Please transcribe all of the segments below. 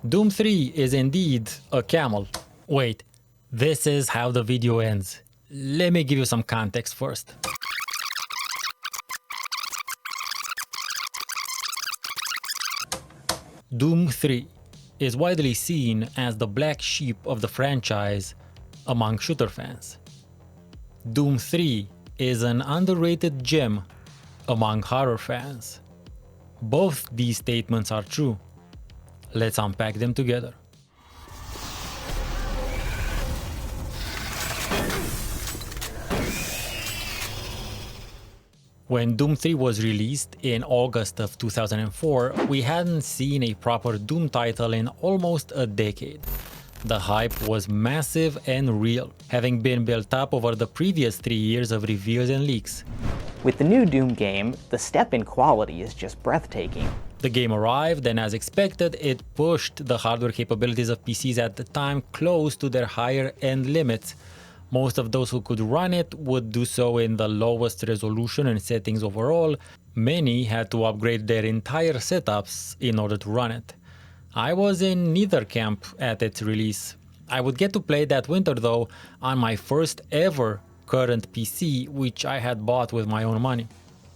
Doom 3 is indeed a camel. Wait, this is how the video ends. Let me give you some context first. Doom 3 is widely seen as the black sheep of the franchise among shooter fans. Doom 3 is an underrated gem among horror fans. Both these statements are true. Let's unpack them together. When Doom 3 was released in August of 2004, we hadn't seen a proper Doom title in almost a decade. The hype was massive and real, having been built up over the previous 3 years of reveals and leaks. With the new Doom game, the step in quality is just breathtaking. The game arrived, and as expected, it pushed the hardware capabilities of PCs at the time close to their higher-end limits. Most of those who could run it would do so in the lowest resolution and settings overall. Many had to upgrade their entire setups in order to run it. I was in neither camp at its release. I would get to play that winter though on my first ever current PC, which I had bought with my own money.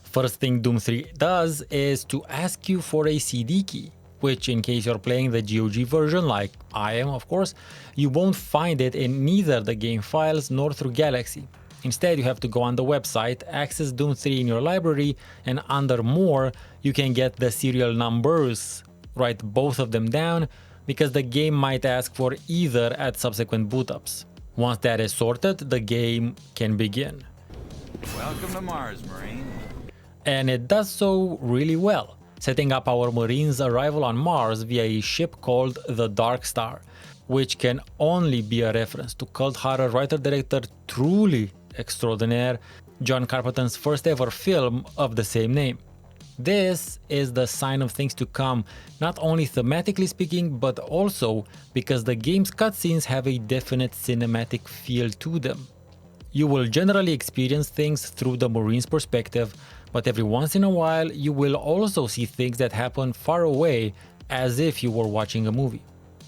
First thing Doom 3 does is to ask you for a CD key, which in case you're playing the GOG version, like I am of course, you won't find it in neither the game files nor through Galaxy. Instead, you have to go on the website, access Doom 3 in your library, and under More, you can get the serial numbers. Write both of them down, because the game might ask for either at subsequent boot-ups. Once that is sorted, the game can begin. Welcome to Mars, Marine. And it does so really well, setting up our Marine's arrival on Mars via a ship called the Dark Star, which can only be a reference to cult horror writer-director truly extraordinaire John Carpenter's first ever film of the same name. This is the sign of things to come, not only thematically speaking, but also because the game's cutscenes have a definite cinematic feel to them. You will generally experience things through the Marine's perspective, but every once in a while you will also see things that happen far away, as if you were watching a movie.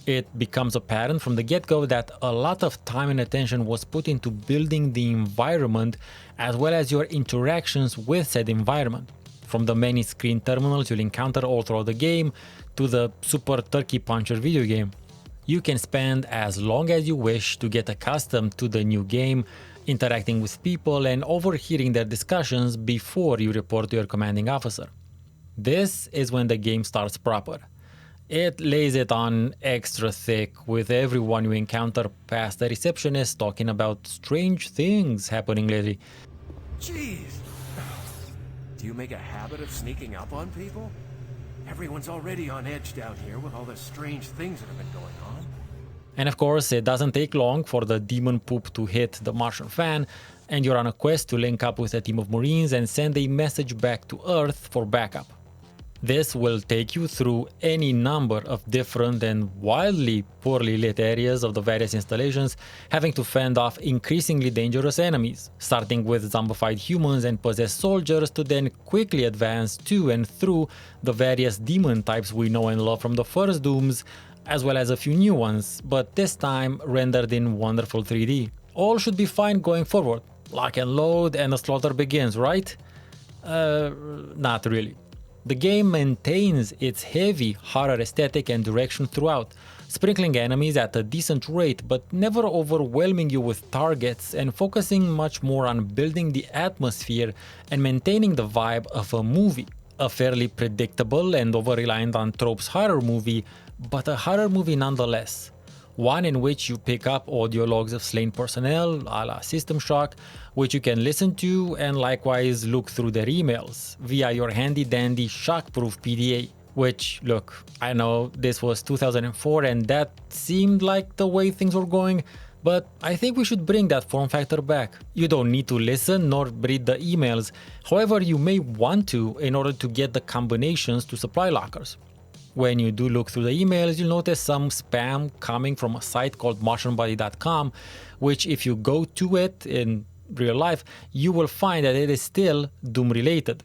It becomes apparent from the get-go that a lot of time and attention was put into building the environment as well as your interactions with said environment. From the many screen terminals you'll encounter all throughout the game to the Super Turkey Puncher video game. You can spend as long as you wish to get accustomed to the new game, interacting with people and overhearing their discussions before you report to your commanding officer. This is when the game starts proper. It lays it on extra thick, with everyone you encounter past the receptionist talking about strange things happening lately. Jeez! Do you make a habit of sneaking up on people? Everyone's already on edge down here with all the strange things that have been going on. And of course, it doesn't take long for the demon poop to hit the Martian fan, and you're on a quest to link up with a team of Marines and send a message back to Earth for backup. This will take you through any number of different and wildly poorly lit areas of the various installations, having to fend off increasingly dangerous enemies, starting with zombified humans and possessed soldiers to then quickly advance to and through the various demon types we know and love from the first Dooms, as well as a few new ones, but this time rendered in wonderful 3D. All should be fine going forward. Lock and load and the slaughter begins, right? Not really. The game maintains its heavy horror aesthetic and direction throughout, sprinkling enemies at a decent rate but never overwhelming you with targets, and focusing much more on building the atmosphere and maintaining the vibe of a movie. A fairly predictable and over-reliant on tropes horror movie, but a horror movie nonetheless. One in which you pick up audio logs of slain personnel, a la System Shock, which you can listen to and likewise look through their emails via your handy-dandy shock-proof PDA. Which, look, I know this was 2004 and that seemed like the way things were going, but I think we should bring that form factor back. You don't need to listen nor read the emails, however you may want to in order to get the combinations to supply lockers. When you do look through the emails, you'll notice some spam coming from a site called MartianBody.com, which if you go to it in real life, you will find that it is still Doom related.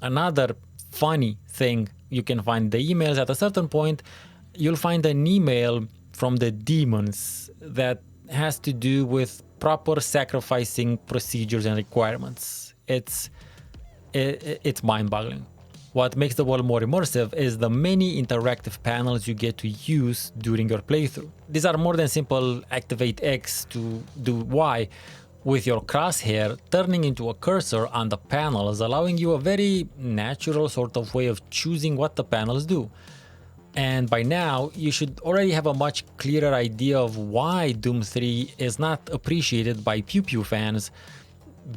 Another funny thing you can find in the emails at a certain point, you'll find an email from the demons that has to do with proper sacrificing procedures and requirements. It's mind-boggling. What makes the world more immersive is the many interactive panels you get to use during your playthrough. These are more than simple activate X to do Y, with your crosshair turning into a cursor on the panels, allowing you a very natural sort of way of choosing what the panels do. And by now, you should already have a much clearer idea of why Doom 3 is not appreciated by Pew Pew fans,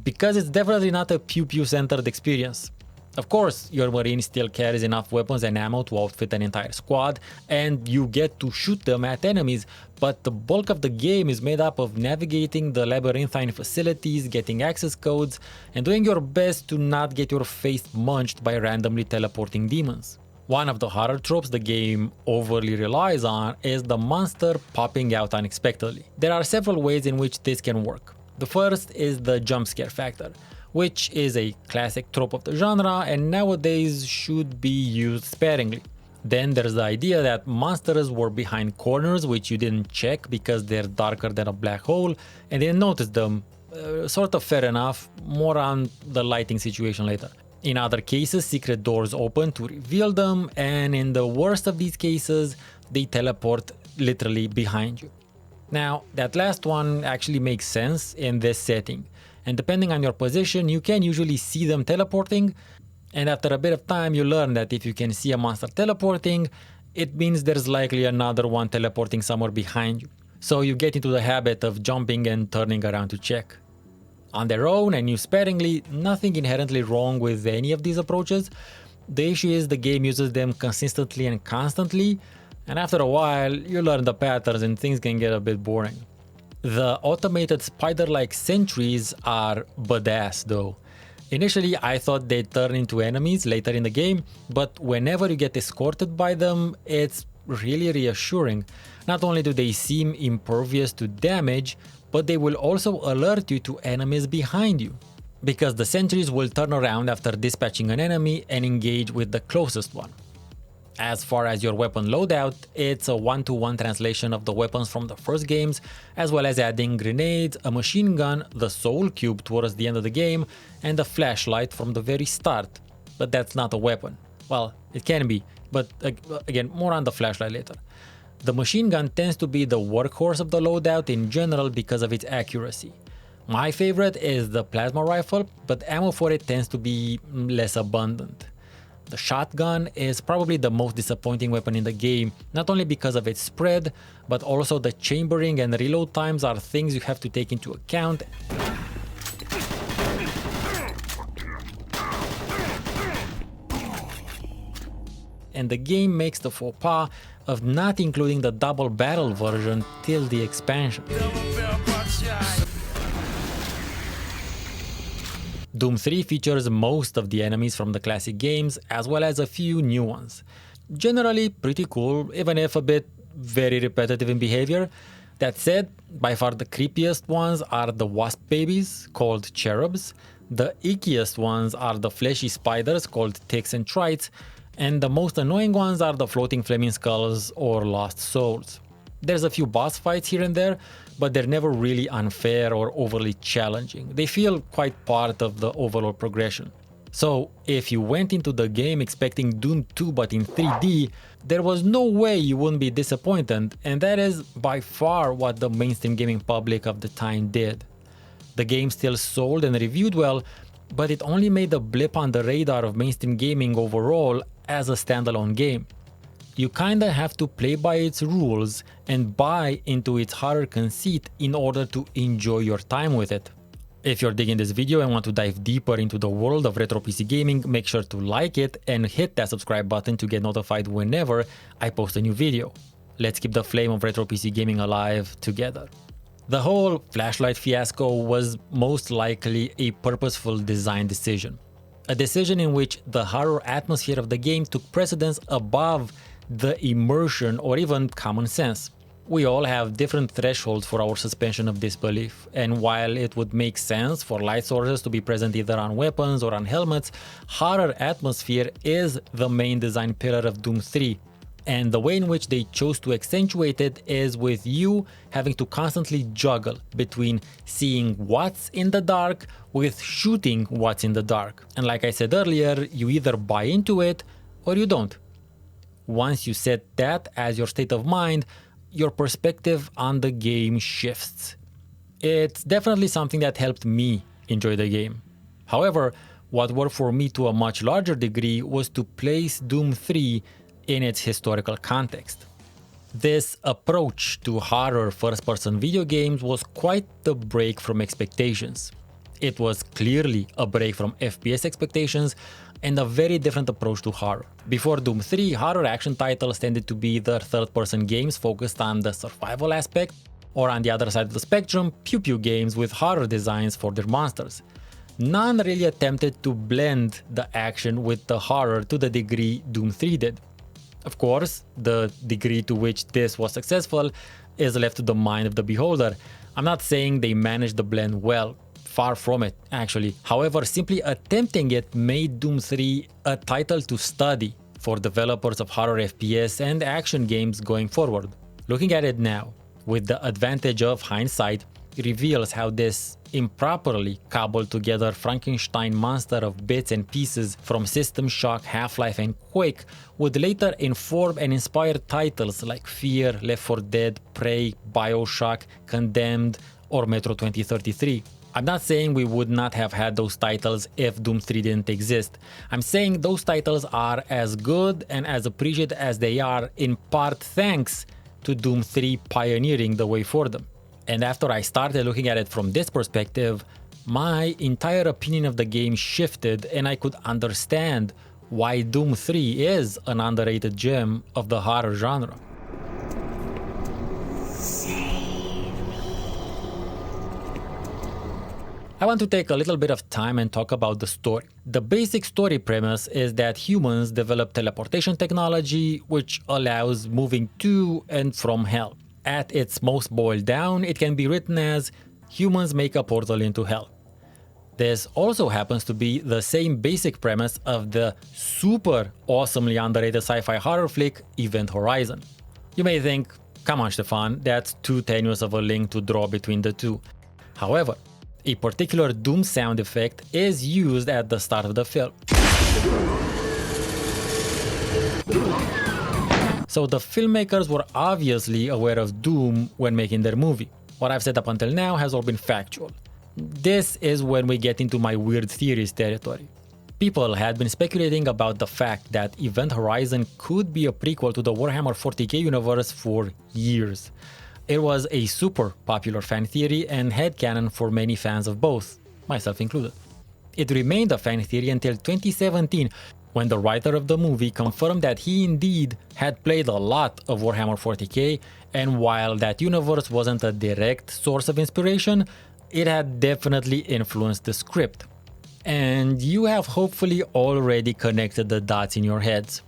because it's definitely not a Pew Pew centered experience. Of course, your Marine still carries enough weapons and ammo to outfit an entire squad, and you get to shoot them at enemies, but the bulk of the game is made up of navigating the labyrinthine facilities, getting access codes, and doing your best to not get your face munched by randomly teleporting demons. One of the horror tropes the game overly relies on is the monster popping out unexpectedly. There are several ways in which this can work. The first is the jump scare factor, which is a classic trope of the genre and nowadays should be used sparingly. Then there's the idea that monsters were behind corners which you didn't check because they're darker than a black hole and didn't notice them. Sort of fair enough, more on the lighting situation later. In other cases, secret doors open to reveal them, and in the worst of these cases, they teleport literally behind you. Now, that last one actually makes sense in this setting, and depending on your position, you can usually see them teleporting, and after a bit of time you learn that if you can see a monster teleporting, it means there's likely another one teleporting somewhere behind you. So you get into the habit of jumping and turning around to check. On their own and used sparingly, nothing inherently wrong with any of these approaches. The issue is the game uses them consistently and constantly, and after a while you learn the patterns and things can get a bit boring. The automated spider-like sentries are badass though. Initially I thought they'd turn into enemies later in the game, but whenever you get escorted by them, it's really reassuring. Not only do they seem impervious to damage, but they will also alert you to enemies behind you, because the sentries will turn around after dispatching an enemy and engage with the closest one. As far as your weapon loadout, it's a one-to-one translation of the weapons from the first games, as well as adding grenades, a machine gun, the soul cube towards the end of the game, and a flashlight from the very start. But that's not a weapon. Well, it can be, but again, more on the flashlight later. The machine gun tends to be the workhorse of the loadout in general because of its accuracy. My favorite is the plasma rifle, but ammo for it tends to be less abundant. The shotgun is probably the most disappointing weapon in the game, not only because of its spread, but also the chambering and reload times are things you have to take into account. And the game makes the faux pas of not including the double barrel version till the expansion. Doom 3 features most of the enemies from the classic games, as well as a few new ones. Generally pretty cool, even if a bit very repetitive in behavior. That said, by far the creepiest ones are the wasp babies, called cherubs. The ickiest ones are the fleshy spiders, called ticks and trites. And the most annoying ones are the floating flaming skulls or lost souls. There's a few boss fights here and there, but they're never really unfair or overly challenging. They feel quite part of the overall progression. So if you went into the game expecting Doom 2 but in 3D, there was no way you wouldn't be disappointed, and that is by far what the mainstream gaming public of the time did. The game still sold and reviewed well, but it only made a blip on the radar of mainstream gaming overall as a standalone game. You kinda have to play by its rules and buy into its horror conceit in order to enjoy your time with it. If you're digging this video and want to dive deeper into the world of retro PC gaming, make sure to like it and hit that subscribe button to get notified whenever I post a new video. Let's keep the flame of retro PC gaming alive together. The whole flashlight fiasco was most likely a purposeful design decision. A decision in which the horror atmosphere of the game took precedence above the immersion or even common sense. We all have different thresholds for our suspension of disbelief, and while it would make sense for light sources to be present either on weapons or on helmets, horror atmosphere is the main design pillar of Doom 3. And the way in which they chose to accentuate it is with you having to constantly juggle between seeing what's in the dark with shooting what's in the dark. And like I said earlier, you either buy into it or you don't. Once you set that as your state of mind, your perspective on the game shifts. It's definitely something that helped me enjoy the game. However, what worked for me to a much larger degree was to place Doom 3 in its historical context. This approach to horror first-person video games was quite the break from expectations. It was clearly a break from FPS expectations and a very different approach to horror. Before Doom 3, horror action titles tended to be the third-person games focused on the survival aspect, or on the other side of the spectrum, pew-pew games with horror designs for their monsters. None really attempted to blend the action with the horror to the degree Doom 3 did. Of course, the degree to which this was successful is left to the mind of the beholder. I'm not saying they managed the blend well, far from it actually. However, simply attempting it made Doom 3 a title to study for developers of horror FPS and action games going forward. Looking at it now, with the advantage of hindsight, reveals how this improperly cobbled together Frankenstein monster of bits and pieces from System Shock, Half-Life and Quake would later inform and inspire titles like Fear, Left 4 Dead, Prey, Bioshock, Condemned or Metro 2033. I'm not saying we would not have had those titles if Doom 3 didn't exist. I'm saying those titles are as good and as appreciated as they are in part thanks to Doom 3 pioneering the way for them. And after I started looking at it from this perspective, my entire opinion of the game shifted and I could understand why Doom 3 is an underrated gem of the horror genre. I want to take a little bit of time and talk about the story. The basic story premise is that humans develop teleportation technology which allows moving to and from hell. At its most boiled down, it can be written as humans make a portal into hell. This also happens to be the same basic premise of the super awesomely underrated sci-fi horror flick Event Horizon. You may think, come on Stefan, that's too tenuous of a link to draw between the two. However, a particular Doom sound effect is used at the start of the film. So the filmmakers were obviously aware of Doom when making their movie. What I've said up until now has all been factual. This is when we get into my weird theories territory. People had been speculating about the fact that Event Horizon could be a prequel to the Warhammer 40k universe for years. It was a super popular fan theory and headcanon for many fans of both, myself included. It remained a fan theory until 2017, when the writer of the movie confirmed that he indeed had played a lot of Warhammer 40k, and while that universe wasn't a direct source of inspiration, it had definitely influenced the script. And you have hopefully already connected the dots in your heads.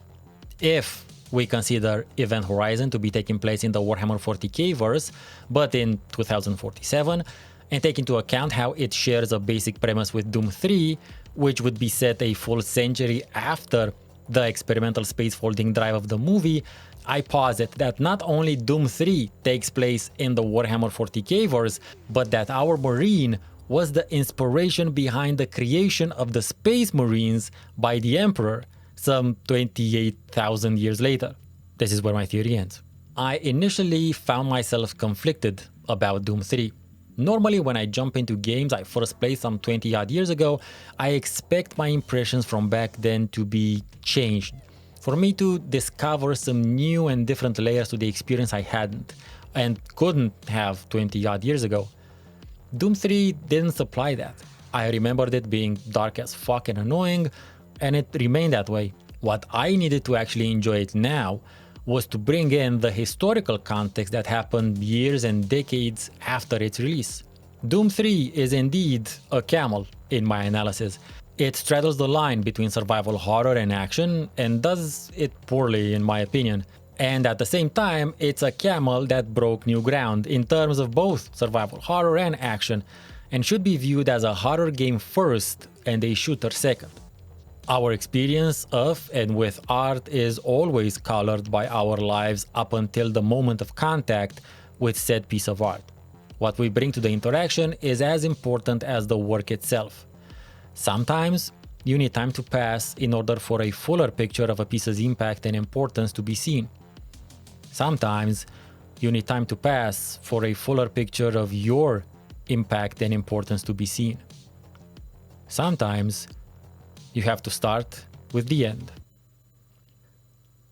If we consider Event Horizon to be taking place in the Warhammer 40k verse, but in 2047, and take into account how it shares a basic premise with Doom 3, which would be set a full century after the experimental space folding drive of the movie, I posit that not only Doom 3 takes place in the Warhammer 40k verse, but that our Marine was the inspiration behind the creation of the Space Marines by the Emperor some 28,000 years later. This is where my theory ends. I initially found myself conflicted about Doom 3. Normally when I jump into games I first played some 20 odd years ago, I expect my impressions from back then to be changed. For me to discover some new and different layers to the experience I hadn't and couldn't have 20 odd years ago. Doom 3 didn't supply that. I remembered it being dark as fuck and annoying, and it remained that way. What I needed to actually enjoy it now was to bring in the historical context that happened years and decades after its release. Doom 3 is indeed a camel in my analysis. It straddles the line between survival horror and action and does it poorly in my opinion. And at the same time, it's a camel that broke new ground in terms of both survival horror and action, and should be viewed as a horror game first and a shooter second. Our experience of and with art is always colored by our lives up until the moment of contact with said piece of art. What we bring to the interaction is as important as the work itself. Sometimes you need time to pass in order for a fuller picture of a piece's impact and importance to be seen. Sometimes you need time to pass for a fuller picture of your impact and importance to be seen. Sometimes you have to start with the end.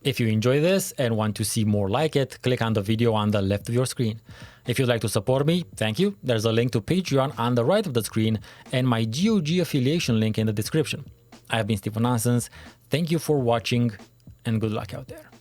If you enjoy this and want to see more like it, click on the video on the left of your screen. If you'd like to support me, thank you. There's a link to Patreon on the right of the screen and my GOG affiliation link in the description. I have been Stephen Nonsense. Thank you for watching and good luck out there.